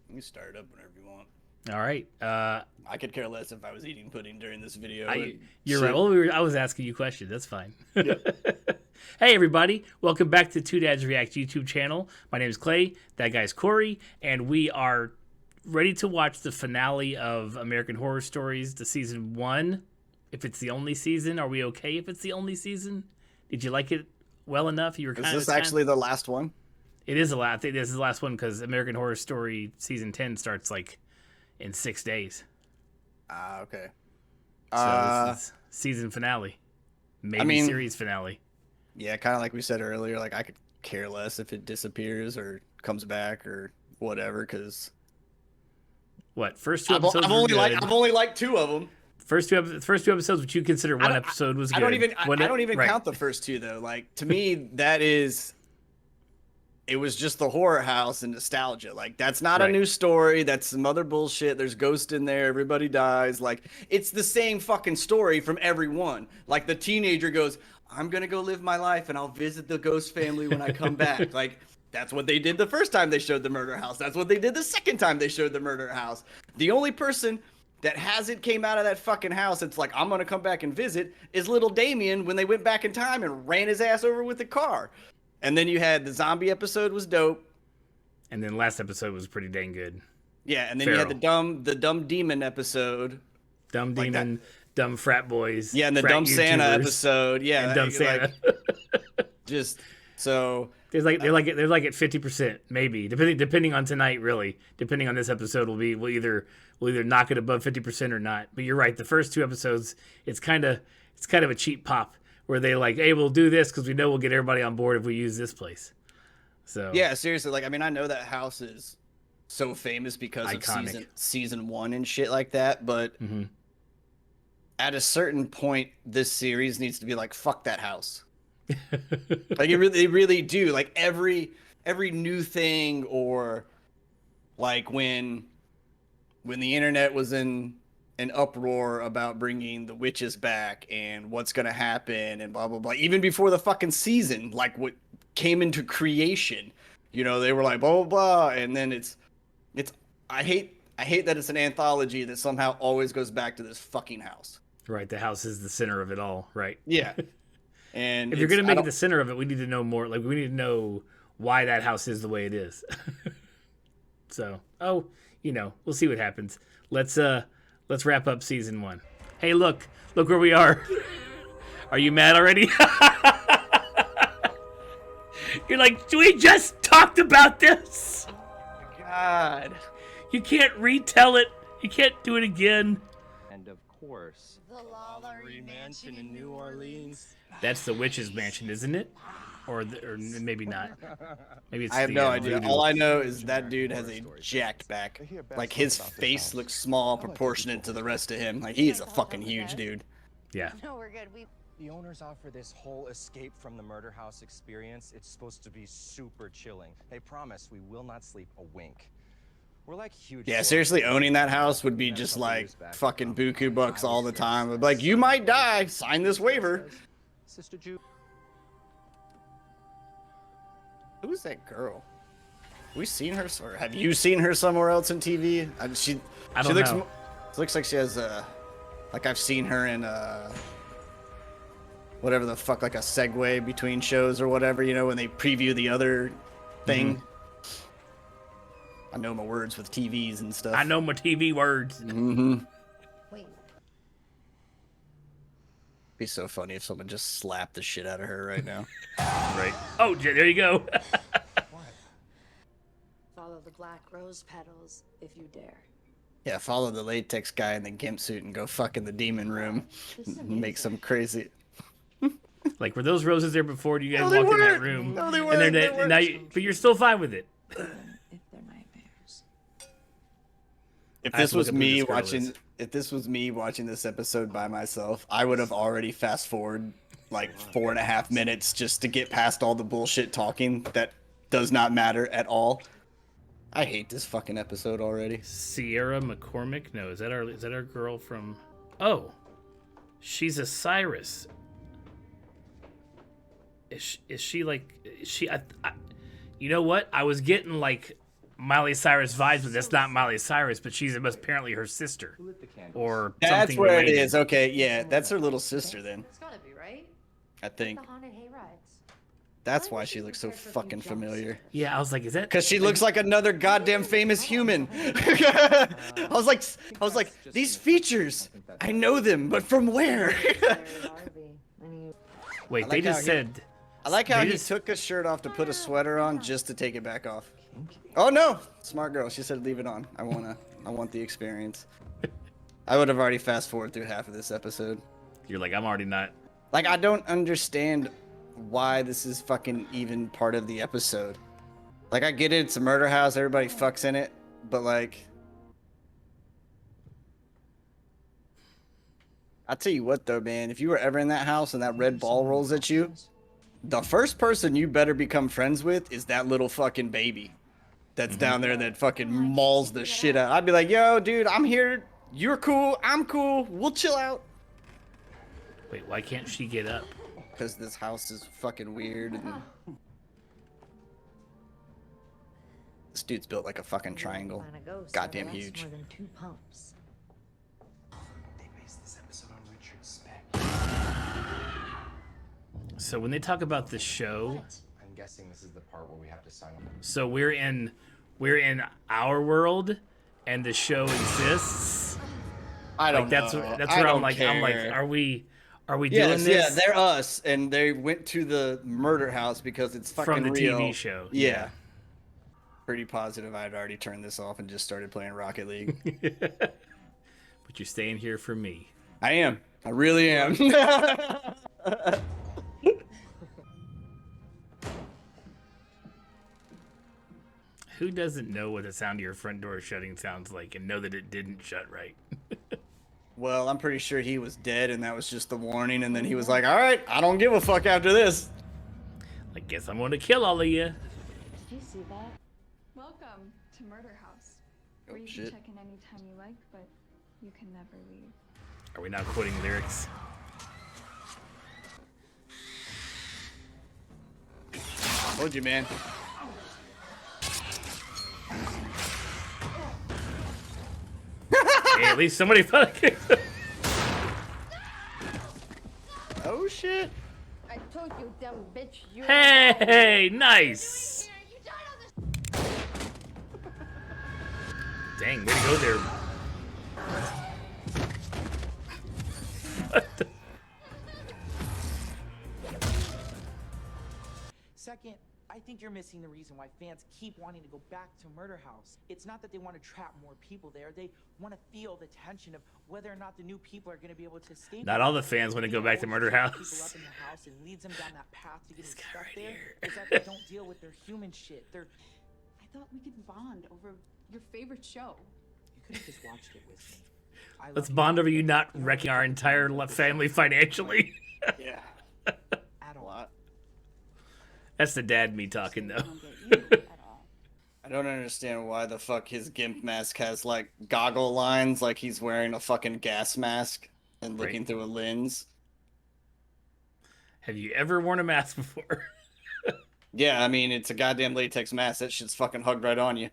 You can start up whenever you want. All right. I could care less if I was eating pudding during this video. You're right. Shit. Well, I was asking you questions. That's fine. Yep. Hey, everybody. Welcome back to Two Dads React YouTube channel. My name is Clay. That guy's Corey. And we are ready to watch the finale of American Horror Stories, the season 1. If it's the only season, are we okay if it's the only season? Did you like it well enough? You were Is this actually the last one? It is a lot. I think this is the last one because American Horror Story season 10 starts like in 6 days. Ah, okay. So this is season finale. Maybe series finale. Yeah, kind of like we said earlier, like I could care less if it disappears or comes back or whatever, because What, first two episodes I've were only good. I've only liked 2 of them. First two episodes, which you consider one episode was good. I don't even count the first 2 though. Like to me, it was just the horror house and nostalgia. Like that's not a new story. That's some other bullshit. There's ghosts in there. Everybody dies. Like it's the same fucking story from everyone. Like the teenager goes, "I'm gonna go live my life and I'll visit the ghost family when I come back." Like that's what they did the first time they showed the murder house. That's what they did the second time they showed the murder house. The only person that hasn't came out of that fucking house, it's like, I'm gonna come back and visit, is little Damien when they went back in time and ran his ass over with the car. And then you had the zombie episode was dope. And then last episode was pretty dang good. Yeah, and then you had the dumb demon episode. Dumb demon, dumb frat boys. Yeah, and the dumb YouTubers. Santa episode. Yeah, and dumb Santa. Just so they're like at 50%, maybe depending on tonight. Really, depending on this episode, we'll either knock it above 50% or not. But you're right. The first 2 episodes, it's kind of a cheap pop where they like, hey, we'll do this because we know we'll get everybody on board if we use this place. So yeah, seriously, like I mean, I know that house is so famous because iconic. of season 1 and shit like that, but at a certain point, this series needs to be like, fuck that house. Like they really do. Like every new thing, or like when the internet was in an uproar about bringing the witches back and what's gonna happen and blah blah blah. Even before the fucking season, like what came into creation, you know, they were like blah blah blah, and then it's. I hate that it's an anthology that somehow always goes back to this fucking house. Right, the house is the center of it all. Right. Yeah. And if you're gonna make it the center of it, we need to know more. Like we need to know why that house is the way it is. So, we'll see what happens. Let's wrap up season 1. Hey, look where we are. Are you mad already? You're like, we just talked about this. Oh my God. You can't retell it. You can't do it again. And of course, the Lawlery Mansion in New Orleans. That's the witch's mansion, isn't it? Or maybe not. Maybe it's. I have no idea. All I know is that dude has a jacked back. Like his face looks small proportionate to the rest of him. Like he is a fucking huge dude. Yeah. No, we're good. The owners offer this whole escape from the murder house experience. It's supposed to be super chilling. They promise we will not sleep a wink. We're like huge. Yeah, seriously, owning that house would be just like fucking buku bucks all the time. But like, you might die. Sign this waiver. Sister Ju. Who's that girl? We seen her, or have you seen her somewhere else in TV? She looks like she has like I've seen her in whatever the fuck, like a segue between shows or whatever, you know, when they preview the other thing. I know my words with TVs and stuff. I know my TV words. Wait. Be so funny if someone just slapped the shit out of her right now. Right. Oh, there you go. Follow the black rose petals if you dare. Yeah, follow the latex guy in the gimp suit and go fuck in the demon room. Make some crazy. Like, were those roses there before you guys No, walked in that room? No, they weren't. But you're still fine with it. If they're nightmares. If this was me watching this episode by myself, I would have already fast forward like 4.5 minutes just to get past all the bullshit talking that does not matter at all. I hate this fucking episode already. Sierra McCormick? No, is that our girl from? Oh, she's a Cyrus. Is she like? You know what? I was getting like Miley Cyrus vibes, but that's not Miley Cyrus, but she's apparently her sister. Who lit the candles? Or That's something where related. it is. Okay, yeah, that's her little sister then. It's gotta be, right? I think The haunted hay rides. that's why she looks so fucking familiar. Yeah, I was like, is that? Cause she looks like another goddamn famous human. I was like, these features, I know them, but from where? Wait, I they like just how he- said. I like how They he just- took his shirt off to put a sweater on just to take it back off. Oh no, smart girl. She said leave it on. I want the experience. I would have already fast forward through half of this episode. You're like, I'm already not. Like, I don't understand why this is fucking even part of the episode. Like, I get it, it's a murder house, everybody fucks in it, but like, I'll tell you what though, man, if you were ever in that house and that red ball rolls at you, the first person you better become friends with is that little fucking baby that's down there that fucking mauls the shit out. I'd be like, yo, dude, I'm here. You're cool. I'm cool. We'll chill out. Wait, why can't she get up? Because this house is fucking weird. And this dude's built like a fucking triangle. Goddamn huge. More than 2 pumps. They based this episode on Richard Speck. So when they talk about the show, I'm guessing this is the part where we have to sign up. so we're in our world, and the show exists. I don't Like that's know. that's I where I'm don't like, care. are we doing Yes, this? yeah, they're us, and they went to the murder house because it's fucking From the real. TV show. Yeah. Pretty positive I'd already turned this off and just started playing Rocket League. But you're staying here for me. I am. I really am. Who doesn't know what the sound of your front door shutting sounds like and know that it didn't shut right? Well, I'm pretty sure he was dead, and that was just the warning. And then he was like, "All right, I don't give a fuck after this." I guess I'm going to kill all of you. Did you see that? Welcome to Murder House, Oh, where you shit. can check in anytime you like, but you can never leave. Are we not quoting lyrics? Told you, man. Hey, at least somebody fucking. Oh shit. I told you, dumb bitch. You Hey, nice. Dang, way to go there. What the- Second, I think you're missing the reason why fans keep wanting to go back to Murder House. It's not that they want to trap more people there. They want to feel the tension of whether or not the new people are going to be able to stay. Not all the fans want to go back to Murder People up House. in the house and leads them down that path to getting This guy stuck right there. here. Is that they don't deal with their human shit. I thought we could bond over your favorite show. You could have just watched it with me. I love Let's you bond over you not wrecking our entire family financially. Yeah. at A all. lot. That's the dad me talking, though. I don't get you at all. I don't understand why the fuck his gimp mask has like goggle lines, like he's wearing a fucking gas mask and looking Right. through a lens. Have you ever worn a mask before? Yeah, I mean, it's a goddamn latex mask. That shit's fucking hugged right on you.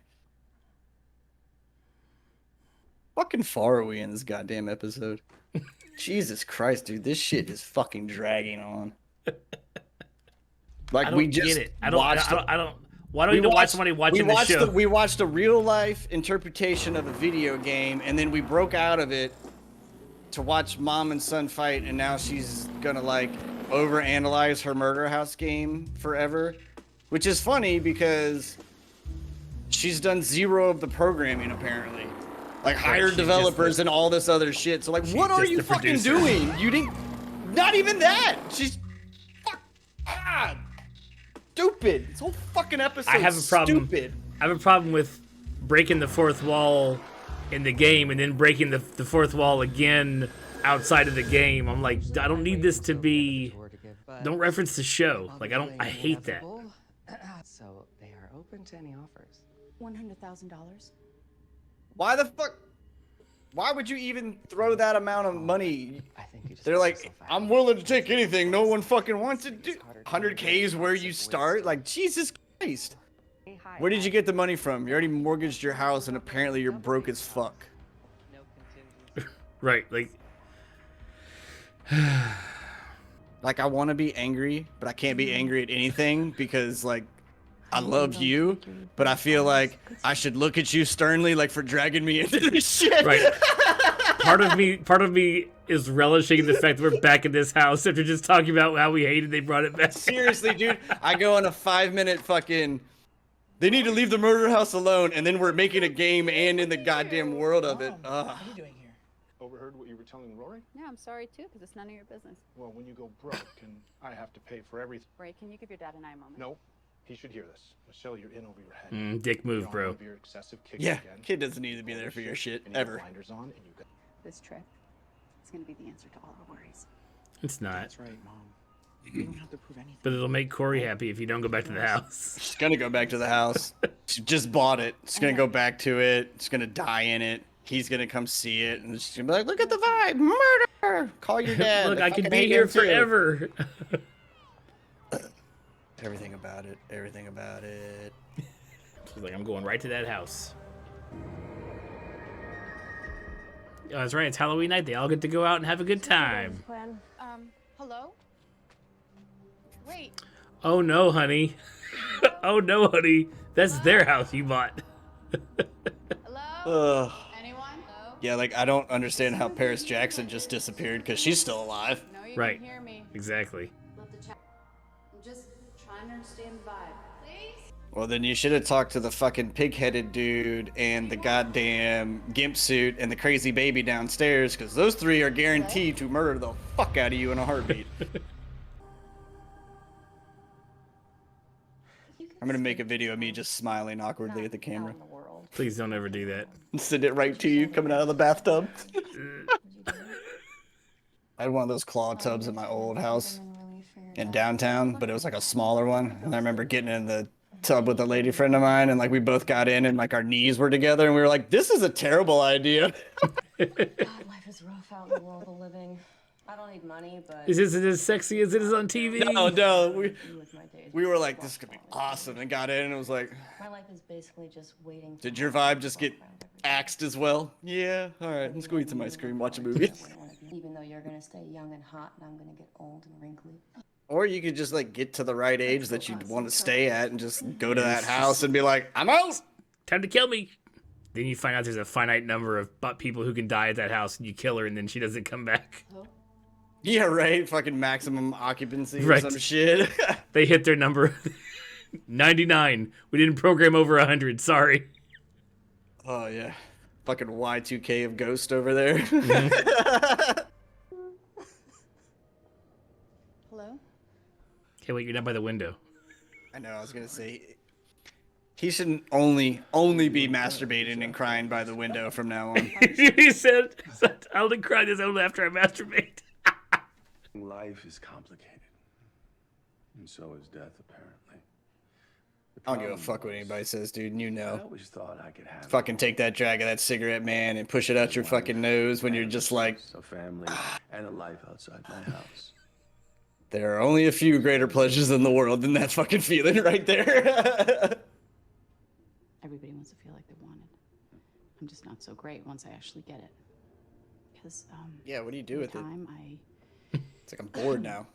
Fucking far are we in this goddamn episode? Jesus Christ, dude, this shit is fucking dragging on. Like I don't we just get it. I don't. watched I don't. Why do I need to watch somebody watching the show? we watched a real life interpretation of a video game, and then we broke out of it to watch mom and son fight, and now she's gonna like overanalyze her Murder House game forever, which is funny because she's done zero of the programming apparently. Like hired she's just developers the- and all this other shit. So like, what are just you the fucking producer. doing? You didn't. Not even that. She's. Fuck. God. Stupid. This whole fucking episode. I have a problem. Stupid. I have a problem with breaking the fourth wall in the game and then breaking the fourth wall again outside of the game. I'm like, I don't need this to be. Don't reference the show. Like, I don't. I hate that. So they are open to any offers. $100,000. Why the fuck? Why would you even throw that amount of money? I think you just They're missed like, yourself out. I'm willing to take anything. No one fucking wants it. Dude, 100K is where you start. Like, Jesus Christ. Where did you get the money from? You already mortgaged your house, and apparently you're broke as fuck. No contingency. Right, like Like, I want to be angry, but I can't be angry at anything because, like, I love you, but I feel like I should look at you sternly, like, for dragging me into this shit. right. Part of me is relishing the fact that we're back in this house after just talking about how we hated they brought it back. Seriously, dude, I go on a 5-minute fucking. They need to leave the murder house alone, and then we're making a game and in the goddamn world of it. What are you doing here? Overheard what you were telling Rory? Yeah, I'm sorry too, because it's none of your business. Well, when you go broke and I have to pay for everything. Ray, can you give your dad and I a moment? No, he should hear this. Michelle, you're in over your head. Dick You're move, on bro. one of your excessive kicks Yeah, again. kid doesn't need to be there for your shit, And you have ever. blinders on and you got... This trip is going to be the answer to all our worries. It's not. That's right, Mom. You don't have to prove anything. But it'll make Corey happy if you don't go back to the house. She's gonna go back to the house. She just bought it. She's gonna go back to it. She's gonna die in it. He's gonna come see it, and she's gonna be like, "Look at the vibe, murder! Call your dad." Look, I could fucking be hate here him too." forever. Everything about it. Everything about it. She's like, I'm going right to that house. Oh, that's right. It's Halloween night. They all get to go out and have a good time. Hello? Wait. Oh no, honey. Oh no, honey. That's their house you bought. Hello? Ugh. Anyone? Hello? Yeah, like I don't understand how Paris Jackson just disappeared because she's still alive. No, you Right. can hear me. Exactly. Love the chat. I'm just trying to understand the vibe. Please? Well, then you should have talked to the fucking pig-headed dude and the goddamn gimp suit and the crazy baby downstairs, because those three are guaranteed to murder the fuck out of you in a heartbeat. I'm gonna make a video of me just smiling awkwardly at the camera. In the world. Please don't ever do that. Send it right to you coming out of the bathtub. I had one of those claw tubs in my old house in downtown, but it was like a smaller one. And I remember getting in the tub with a lady friend of mine, and like we both got in, and like our knees were together, and we were like, "This is a terrible idea." God, life is rough out in the world of living. I don't need money, but Is this as sexy as it is on TV? No, with my days, we were like, "This could be awesome," and got in, and it was like, my life is basically just waiting. "Did your vibe just get axed as well?" Yeah. All right, let's go eat some ice cream, watch a movie. Even though you're gonna stay young and hot, and I'm gonna get old and wrinkly. Or you could just like get to the right age that you'd want to stay at, and just go to that house and be like, "I'm out." Time to kill me. Then you find out there's a finite number of people who can die at that house, and you kill her, and then she doesn't come back. Yeah, right. Fucking maximum occupancy or Right. some shit. They hit their number. 99. We didn't program over 100. Sorry. Oh yeah, fucking Y2K of Ghost over there. Hello? Okay, wait, you're not by the window. I know. I was gonna say he shouldn't only be masturbating and crying by the window from now on. He said, I only cry this only after I masturbate. Life is complicated, and so is death, apparently. I don't give a fuck what anybody says, dude. And you I know, always thought I could have fucking take that drag of that cigarette, man, and push it out your fucking nose when you're just like, a family and a life outside my house. there are only a few greater pleasures in the world than that fucking feeling right there. Everybody wants to feel like they want it. I'm just not so great once I actually get it. Because, Yeah, what do you do with it? time It's like I'm bored now.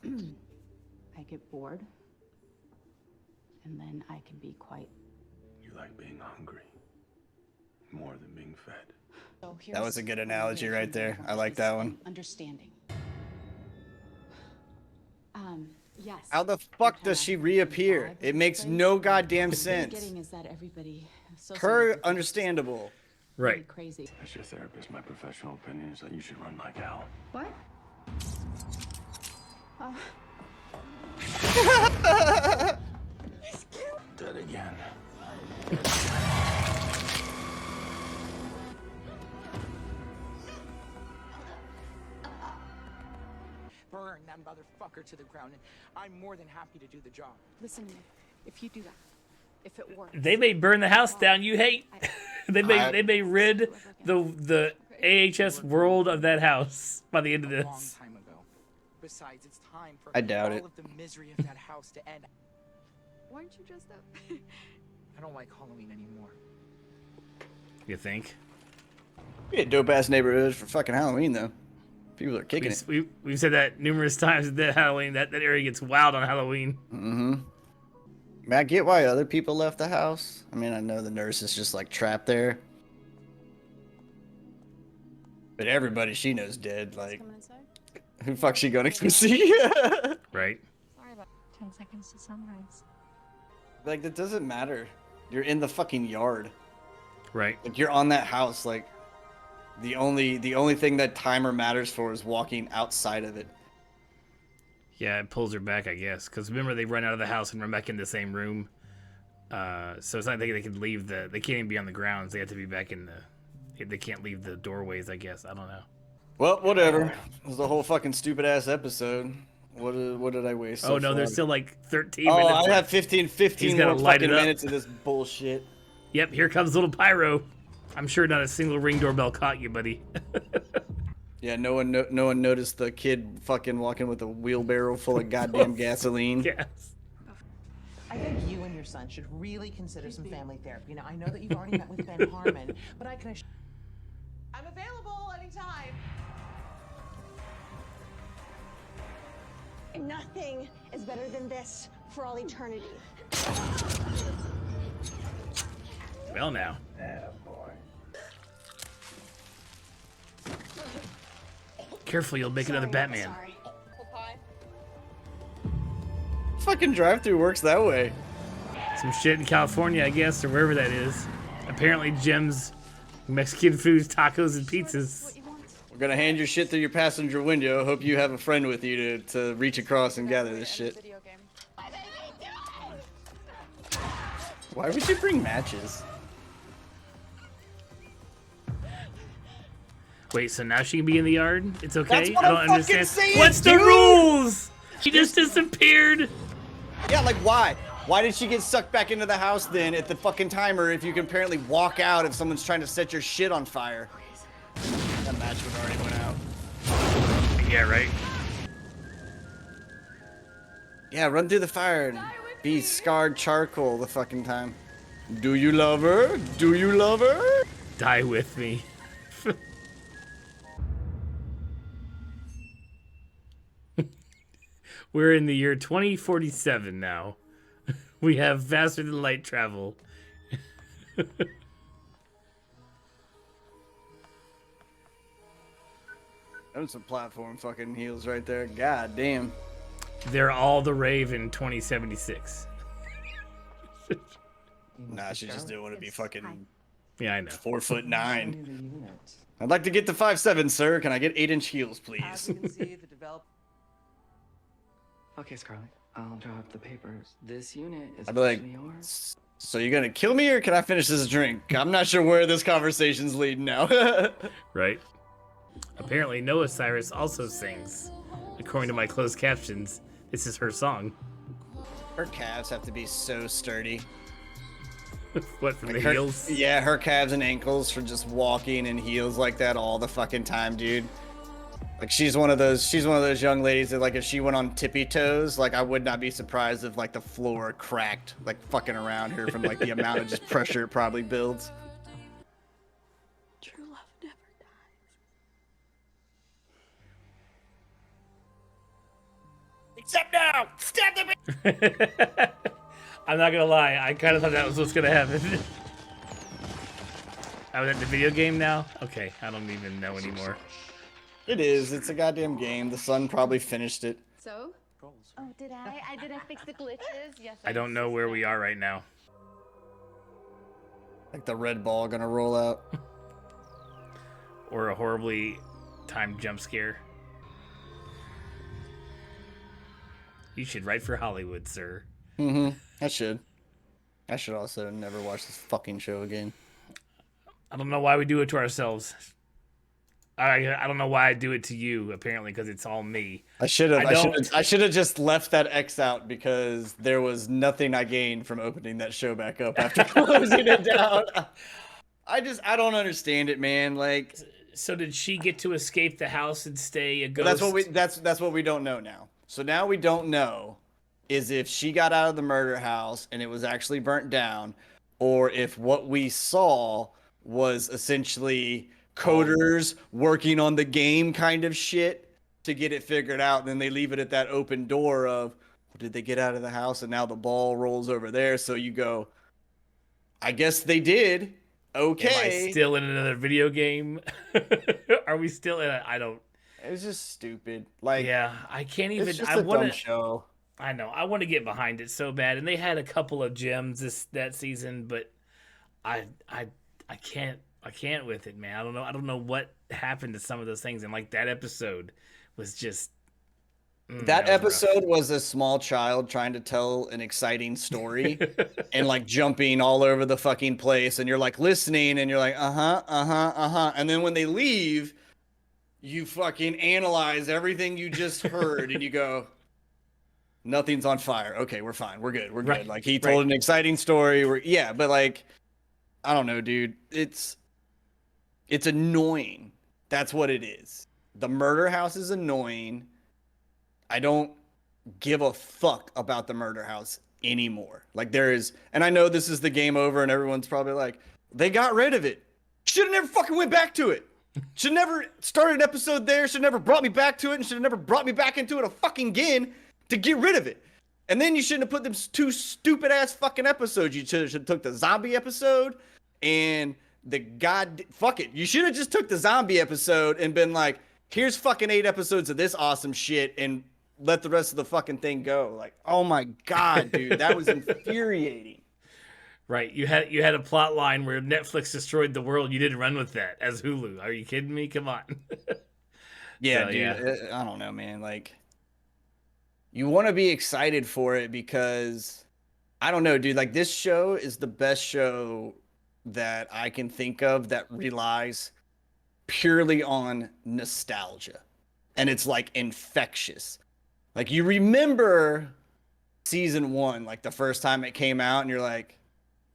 I get bored. And then I can be quite... You like being hungry more than being fed. So That was a good analogy here's right there. I like that one. Understanding. Yes. How the fuck does she reappear? It makes no goddamn What I'm sense. getting is that everybody Her understandable. Right. crazy. As your therapist, my professional opinion is that you should run like hell. What? Dead again. Burn that motherfucker to the ground, and I'm more than happy to do the job. Listen to me. If you do that, if it works. They may burn the house down you hate. They may rid the AHS world of that house by the end of A long this. time ago. Besides, it's time for I doubt all it. of the misery of that house to end. Weren't you dressed up? I don't like Halloween anymore. You think? Be a dope ass neighborhood for fucking Halloween though. People are kicking it. We've said that numerous times that Halloween, that area gets wild on Halloween. Mm-hmm. I mean, I get why other people left the house. I mean, I know the nurse is just like trapped there. But everybody she knows dead. Like, who fuck's she gonna go see? Right. Sorry about 10 seconds to sunrise. Like, that doesn't matter. You're in the fucking yard. Right. Like, you're on that house. Like, the only thing that timer matters for is walking outside of it. Yeah, it pulls her back, I guess. Because remember, they run out of the house and run back in the same room. So it's not like they can leave the... They can't even be on the grounds. They have to be back in the... They can't leave the doorways, I guess. I don't know. Well, whatever. It was a whole fucking stupid-ass episode. What did I waste? Oh, no, there's still like 13 minutes. Oh, I have 15 more fucking minutes of this bullshit. Yep, here comes little Pyro. I'm sure not a single Ring doorbell caught you, buddy. Yeah, no one noticed the kid fucking walking with a wheelbarrow full of goddamn gasoline. Yes. I think you and your son should really consider some family therapy. Now, I know that you've already met with Ben Harmon, but I can assure I'm available anytime. Nothing is better than this for all eternity. Well, now. Careful, you'll make another Batman. Fucking drive-through works that way. Some shit in California, I guess, or wherever that is. Apparently, Jim's Mexican foods, tacos, and pizzas. We're gonna hand your shit through your passenger window. Hope you have a friend with you to reach across and gather this shit. Why would you bring matches? Wait, so now she can be in the yard? It's okay? That's what I don't I'm understand. saying, What's the dude? rules? She just disappeared. Yeah, like why? Why did she get sucked back into the house then at the fucking timer if you can apparently walk out if someone's trying to set your shit on fire? That match would already went out. Yeah, right. Yeah, run through the fire and be scarred charcoal the fucking time. Do you love her? Do you love her? Die with me. We're in the year 2047 now. We have faster than light travel. That's some platform fucking heels right there. God damn. They're all the rave in 2076. Nah, she just didn't want to be fucking Yeah, I know. 4'9". I'd like to get to 5'7", sir. Can I get 8-inch heels, please? As you can see, the develop. Okay, Scarlett, I'll drop the papers. This unit is I'd be like, officially yours. so you're gonna kill me or can I finish this drink? I'm not sure where this conversation's leading now. Right. Apparently, Noah Cyrus also sings. According to my closed captions, this is her song. Her calves have to be so sturdy. What, from Like the her- heels? Yeah, her calves and ankles for just walking in heels like that all the fucking time, dude. Like she's one of those young ladies that like if she went on tippy toes, like I would not be surprised if like the floor cracked like fucking around her from like the amount of just pressure it probably builds. True love never dies. Except now! Stab the I'm not gonna lie, I kind of thought that was what's gonna happen. I was at the video game now? Okay, I don't even know anymore. It is. It's a goddamn game. The son probably finished it. So? Oh, did I? Did I fix the glitches? Yes. I don't know where we are right now. Like the red ball gonna roll out. Or a horribly timed jump scare. You should write for Hollywood, sir. Mm-hmm. I should. I should also never watch this fucking show again. I don't know why we do it to ourselves. I don't know why I do it to you, apparently, because it's all me. I should have just left that X out because there was nothing I gained from opening that show back up after closing it down. I don't understand it, man. Like, so did she get to escape the house and stay a ghost? That's what we don't know now. So now we don't know is if she got out of the murder house and it was actually burnt down, or if what we saw was essentially coders working on the game kind of shit to get it figured out. And then they leave it at that open door of, did they get out of the house? And now the ball rolls over there. So you go, I guess they did. Okay. Am I still in another video game? Are we still in I don't. It was just stupid. Like, yeah, I can't even. It's just I a want dumb show. I know. I want to get behind it so bad, and they had a couple of gems that season, but I can't with it, man. I don't know what happened to some of those things, and like that episode was just. That episode was a small child trying to tell an exciting story and like jumping all over the fucking place, and you're like listening, and you're like, and then when they leave, you fucking analyze everything you just heard, and you go, nothing's on fire. Okay, we're fine. We're good. We're good. Right. Like he told an exciting story. Yeah, but like, I don't know, dude. It's annoying. That's what it is. The murder house is annoying. I don't give a fuck about the murder house anymore. Like there is, and I know this is the game over and everyone's probably like, they got rid of it. Should have never fucking went back to it. Should never started an episode there. Should never brought me back to it, and should have never brought me back into it a fucking again to get rid of it. And then you shouldn't have put them 2 stupid ass fucking episodes. You should have took the zombie episode and fuck it. You should have just took the zombie episode and been like, here's fucking 8 episodes of this awesome shit and let the rest of the fucking thing go. Like, oh my God, dude, that was infuriating. Right. You had a plot line where Netflix destroyed the world. You didn't run with that as Hulu. Are you kidding me? Come on. Yeah, so, dude. Yeah. I don't know, man. Like, you want to be excited for it because, I don't know, dude. Like, this show is the best show that I can think of that relies purely on nostalgia. And it's, like, infectious. Like, you remember season 1, like, the first time it came out, and you're like,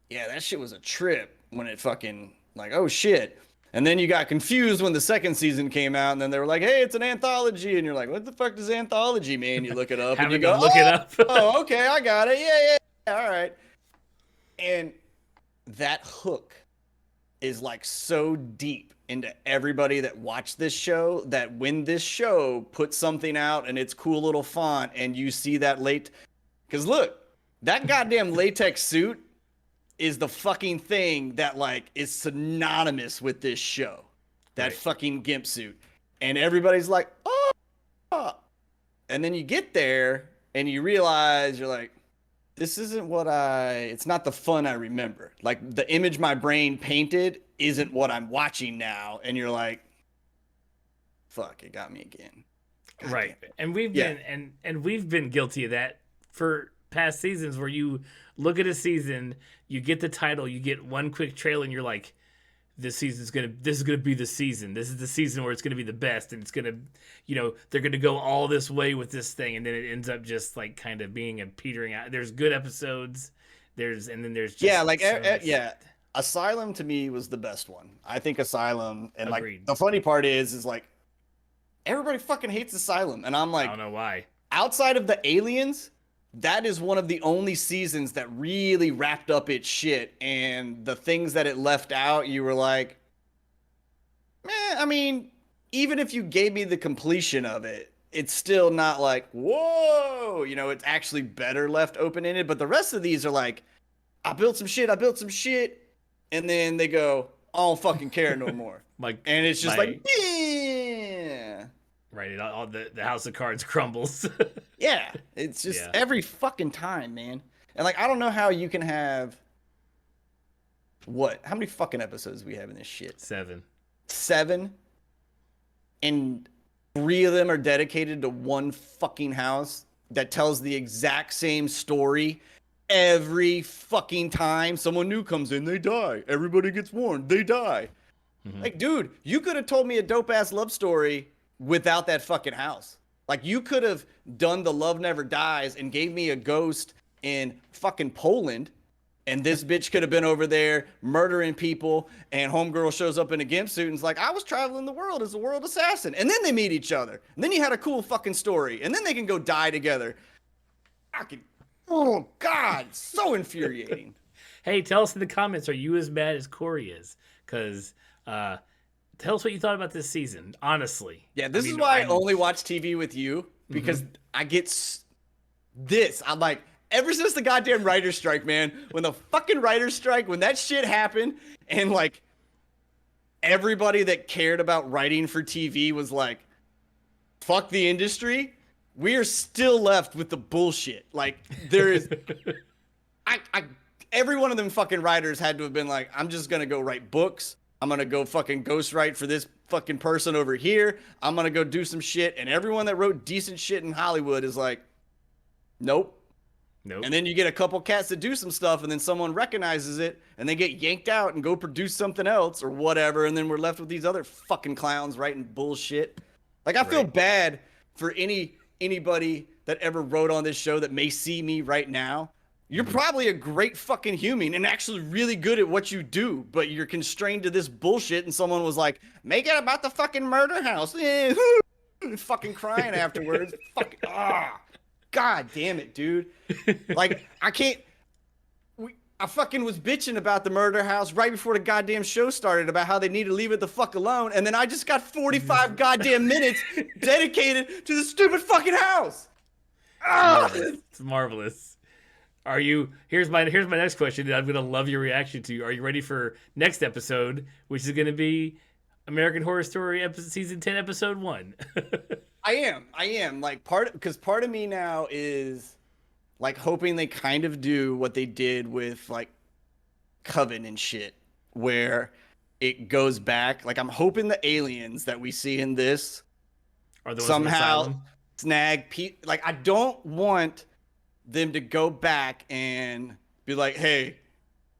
yeah, that shit was a trip when it fucking, like, oh, shit. And then you got confused when the second season came out, and then they were like, hey, it's an anthology. And you're like, what the fuck does anthology mean? You look it up, and you go, look it up. Oh, okay, I got it. Yeah, all right. And that hook is, like, so deep into everybody that watched this show that when this show puts something out and it's cool little font and you see that because look, that goddamn latex suit is the fucking thing that like is synonymous with this show. That fucking gimp suit. And everybody's like, oh. And then you get there and you realize you're like, this isn't it's not the fun I remember. Like the image my brain painted isn't what I'm watching now. And you're like, fuck, it got me again. God right. And we've been and we've been guilty of that for past seasons where you look at a season, you get the title, you get one quick trailer, and you're like, this is gonna be the season. This is the season where it's gonna be the best, and it's gonna, they're gonna go all this way with this thing, and then it ends up just like kind of being a petering out. There's good episodes, and then there's just Asylum to me was the best one. I think Asylum, and Agreed. Like the funny part is like everybody fucking hates Asylum, and I'm like, I don't know why. Outside of the aliens, that is one of the only seasons that really wrapped up its shit, and the things that it left out, you were like, man, I mean, even if you gave me the completion of it, it's still not like, whoa, it's actually better left open-ended. But the rest of these are like, I built some shit, and then they go, I don't fucking care no more. And it's just like, yeah. Right, all the House of Cards crumbles. Yeah, it's just every fucking time, man. And like, I don't know how you can have how many fucking episodes we have in this shit? 7. 7? And 3 of them are dedicated to one fucking house that tells the exact same story every fucking time someone new comes in, they die. Everybody gets warned, they die. Mm-hmm. Like, dude, you could have told me a dope-ass love story without that fucking house. Like, you could have done The Love Never Dies and gave me a ghost in fucking Poland, and this bitch could have been over there murdering people, and homegirl shows up in a gimp suit and is like, I was traveling the world as a world assassin. And then they meet each other. And then you had a cool fucking story. And then they can go die together. Oh, God, so infuriating. Hey, tell us in the comments, are you as mad as Corey is? Because tell us what you thought about this season, honestly. Yeah, this is why I only watch TV with you, because I get this. I'm like, ever since the goddamn writer's strike, man, when the fucking writer's strike, when that shit happened, and like everybody that cared about writing for TV was like, fuck the industry, we are still left with the bullshit. Like, there is, every one of them fucking writers had to have been like, I'm just gonna go write books. I'm gonna go fucking ghostwrite for this fucking person over here. I'm gonna go do some shit. And everyone that wrote decent shit in Hollywood is like, nope. And then you get a couple cats that do some stuff, and then someone recognizes it, and they get yanked out and go produce something else or whatever, and then we're left with these other fucking clowns writing bullshit. Like, I feel bad for anybody that ever wrote on this show that may see me right now. You're probably a great fucking human and actually really good at what you do, but you're constrained to this bullshit, and someone was like, make it about the fucking murder house. Fucking crying afterwards. Fucking, God damn it, dude. Like, I fucking was bitching about the murder house right before the goddamn show started about how they need to leave it the fuck alone, and then I just got 45 goddamn minutes dedicated to the stupid fucking house. It's marvelous. Are you? Here's my next question that I'm gonna love your reaction to. Are you ready for next episode, which is gonna be American Horror Story season 10, episode 1? I am. Like, part of me now is like hoping they kind of do what they did with like Coven and shit, where it goes back. Like, I'm hoping the aliens that we see in this are the somehow snag like, I don't want them to go back and be like, hey,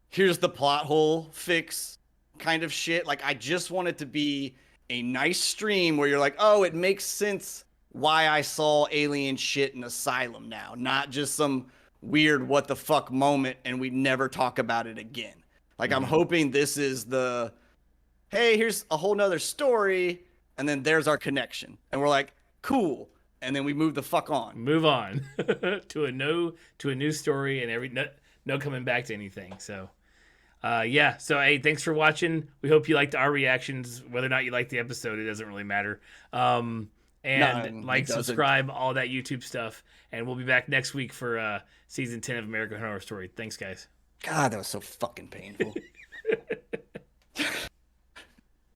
here's the plot hole fix kind of shit. Like, I just want it to be a nice stream where you're like, oh, it makes sense why I saw alien shit in Asylum now, not just some weird what the fuck moment and we never talk about it again. Like, I'm hoping this is the, hey, here's a whole nother story, and then there's our connection. And we're like, cool. And then we move the fuck on. Move on to a new story, and no coming back to anything. So yeah. So hey, thanks for watching. We hope you liked our reactions. Whether or not you liked the episode, it doesn't really matter. And like, subscribe, all that YouTube stuff. And we'll be back next week for season 10 of American Horror Story. Thanks, guys. God, that was so fucking painful.